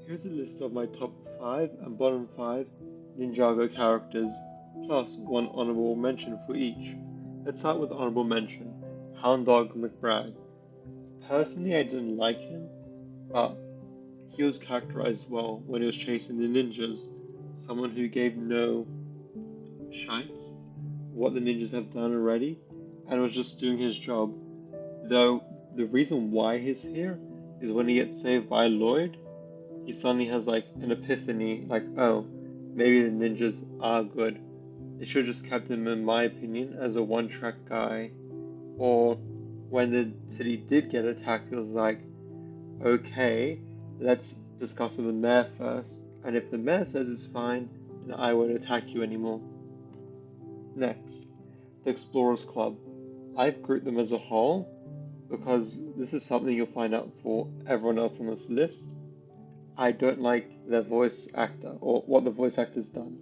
Here's a list of my top 5 and bottom 5 Ninjago characters, plus one honorable mention for each. Let's start with honorable mention, Hound Dog McBride. Personally, I didn't like him, but he was characterized well when he was chasing the ninjas, someone who gave no shites what the ninjas have done already, and was just doing his job. Though the reason why he's here is when he gets saved by Lloyd, he suddenly has like an epiphany, like, oh, maybe the ninjas are good. They should have just kept him, in my opinion, as a one-track guy. Or when the city did get attacked, it was like, okay, let's discuss with the mayor first, and if the mayor says it's fine, then I won't attack you anymore. Next, the Explorers Club. I've grouped them as a whole because this is something you'll find out for everyone else on this list. I don't like their voice actor or what the voice actor's done.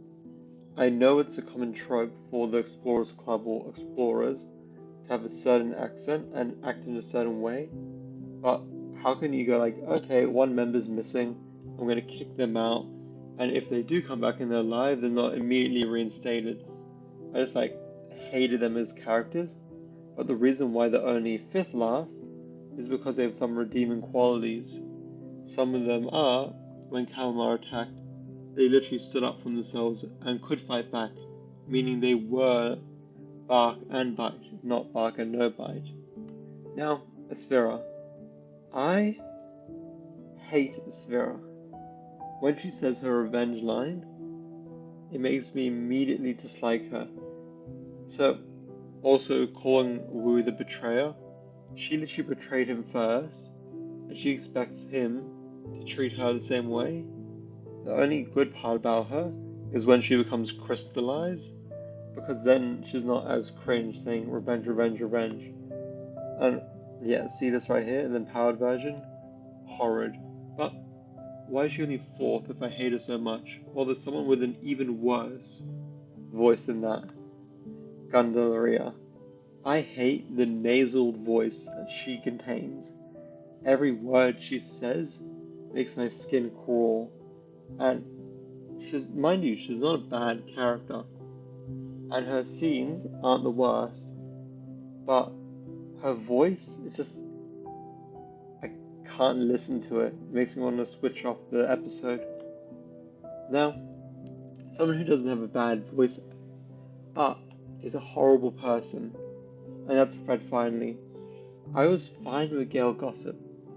I know it's a common trope for the Explorers Club or Explorers to have a certain accent and act in a certain way, but how can you go like, okay, one member's missing, I'm going to kick them out, and if they do come back and they're alive, they're not immediately reinstated. I just hated them as characters, but the reason why they're only 5th last is because they have some redeeming qualities. Some of them are, when Kalmar attacked, they literally stood up for themselves and could fight back, meaning they were bark and bite, not bark and no bite. Now, Asphera. I hate Asphera. When she says her revenge line, it makes me immediately dislike her. So, also calling Wu the betrayer, she literally betrayed him first, and she expects him to treat her the same way. The only good part about her is when she becomes crystallized, because then she's not as cringe saying revenge, revenge, revenge. And yeah, see this right here, the empowered version? Horrid. But why is she only 4th if I hate her so much? Well, there's someone with an even worse voice than that. Gandalaria. I hate the nasal voice that she contains. Every word she says makes my skin crawl. And mind you, she's not a bad character. And her scenes aren't the worst. But her voice, I can't listen to it. It makes me want to switch off the episode. Now, someone who doesn't have a bad voice, but is a horrible person, and that's Fred Finley. I was fine with Gail Gossip.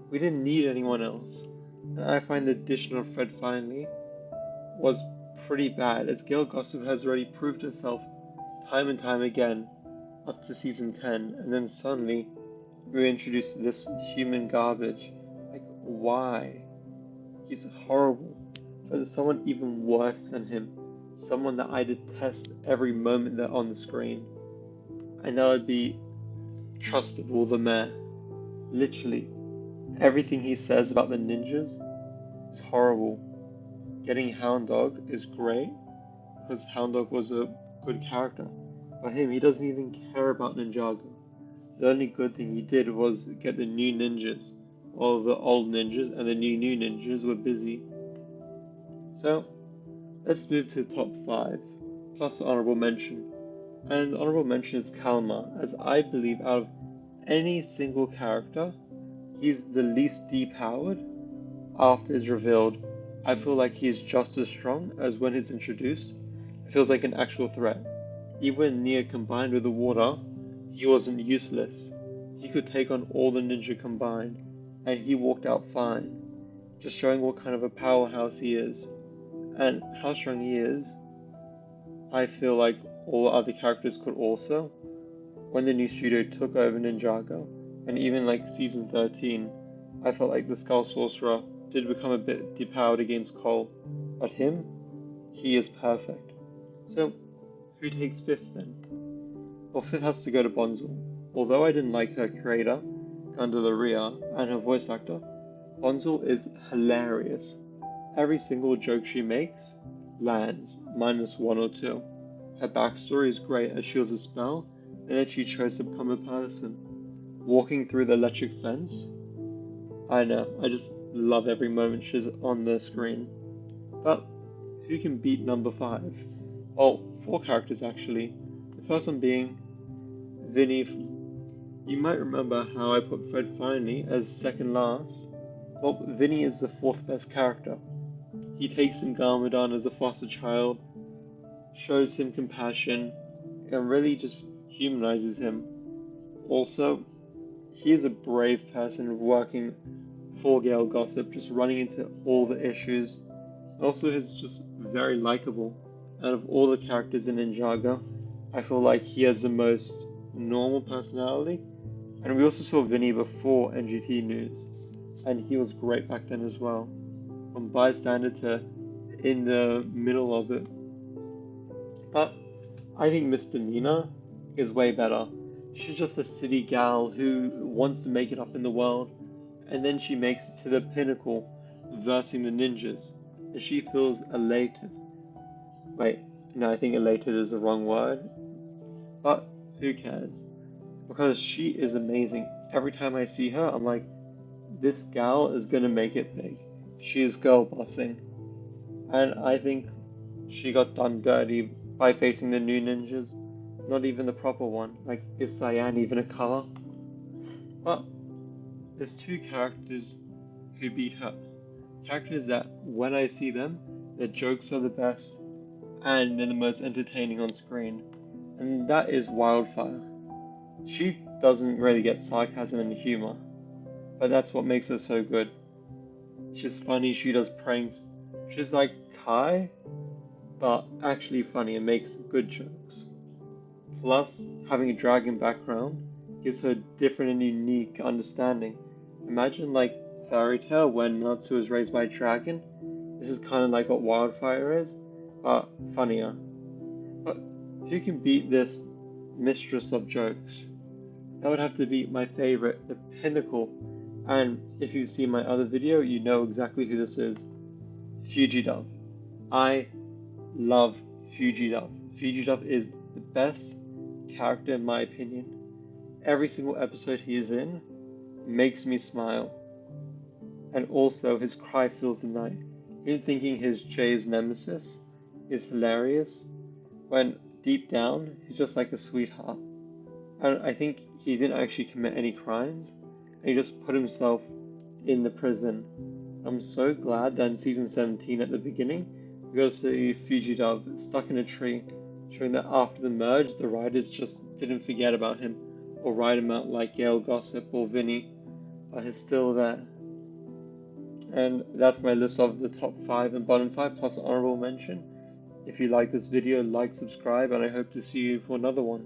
We didn't need anyone else. And I find the addition of Fred Finley was pretty bad, as Gail Gossip has already proved herself time and time again up to season 10, and then suddenly we introduce this human garbage. Like, why? He's horrible. But there's someone even worse than him. Someone that I detest every moment they're on the screen. And that would be Trustable the Mayor. Literally, everything he says about the ninjas is horrible. Getting Hound Dog is great, because Hound Dog was a good character. But him, he doesn't even care about Ninjago. The only good thing he did was get the new ninjas. All the old ninjas and the new ninjas were busy. So, let's move to the top 5, plus honorable mention. And honorable mention is Kalmar, as I believe out of any single character, he's the least depowered after it's revealed. I feel like he's just as strong as when he's introduced. It feels like an actual threat. Even when Nia combined with the water, he wasn't useless. He could take on all the ninja combined, and he walked out fine, just showing what kind of a powerhouse he is. And how strong he is, I feel like all the other characters could also. When the new studio took over Ninjago, and even like season 13, I felt like the Skull Sorcerer did become a bit depowered against Cole, but him, he is perfect. So, who takes 5th then? Well, 5th has to go to Bonzel. Although I didn't like her creator, Candelaria, and her voice actor, Bonzel is hilarious. Every single joke she makes lands, minus 1 or 2. Her backstory is great, as she was a spell, and then she chose to become a person. Walking through the electric fence, I know, I just love every moment she's on the screen. But who can beat number 5? Well, 4 characters actually. The first one being Vinny. You might remember how I put Fred Finally as second last. Well, Vinny is the 4th best character. He takes in Garmadon as a foster child, shows him compassion, and really just humanizes him. Also, he is a brave person working for Gale Gossip, just running into all the issues. Also, he's just very likable. Out of all the characters in Ninjago, I feel like he has the most normal personality. And we also saw Vinny before NGT news, and he was great back then as well. From bystander to in the middle of it. But I think Misdemeanor is way better. She's just a city gal who wants to make it up in the world, and then she makes it to the pinnacle, versing the ninjas, and she feels elated. Wait, no, I think elated is the wrong word, but who cares? Because she is amazing. Every time I see her, I'm like, this gal is gonna make it big. She is girl bossing, and I think she got done dirty by facing the new ninjas. Not even the proper one. Like, is cyan even a color? But there's 2 characters who beat her. Characters that, when I see them, their jokes are the best and they're the most entertaining on screen. And that is Wildfire. She doesn't really get sarcasm and humor, but that's what makes her so good. She's funny, she does pranks. She's like Kai, but actually funny and makes good jokes. Plus, having a dragon background gives her different and unique understanding. Imagine like Fairy Tail when Natsu is raised by a dragon. This is kind of like what Wildfire is, but funnier. But who can beat this mistress of jokes? That would have to be my favorite, the pinnacle. And if you see my other video, you know exactly who this is. Fugi Dove. I love Fugi Dove. Fugi Dove is the best character in my opinion. Every single episode he is in makes me smile. And also his cry fills the night. Him thinking his Jay's nemesis is hilarious, when deep down he's just like a sweetheart. And I think he didn't actually commit any crimes, and he just put himself in the prison. I'm so glad that in season 17 at the beginning, we got to see Fugi Dove stuck in a tree, showing that after the merge, the writers just didn't forget about him, or write him out like Gale Gossip or Vinny, but he's still there. And that's my list of the top 5 and bottom 5 plus honorable mention. If you like this video, like, subscribe, and I hope to see you for another one.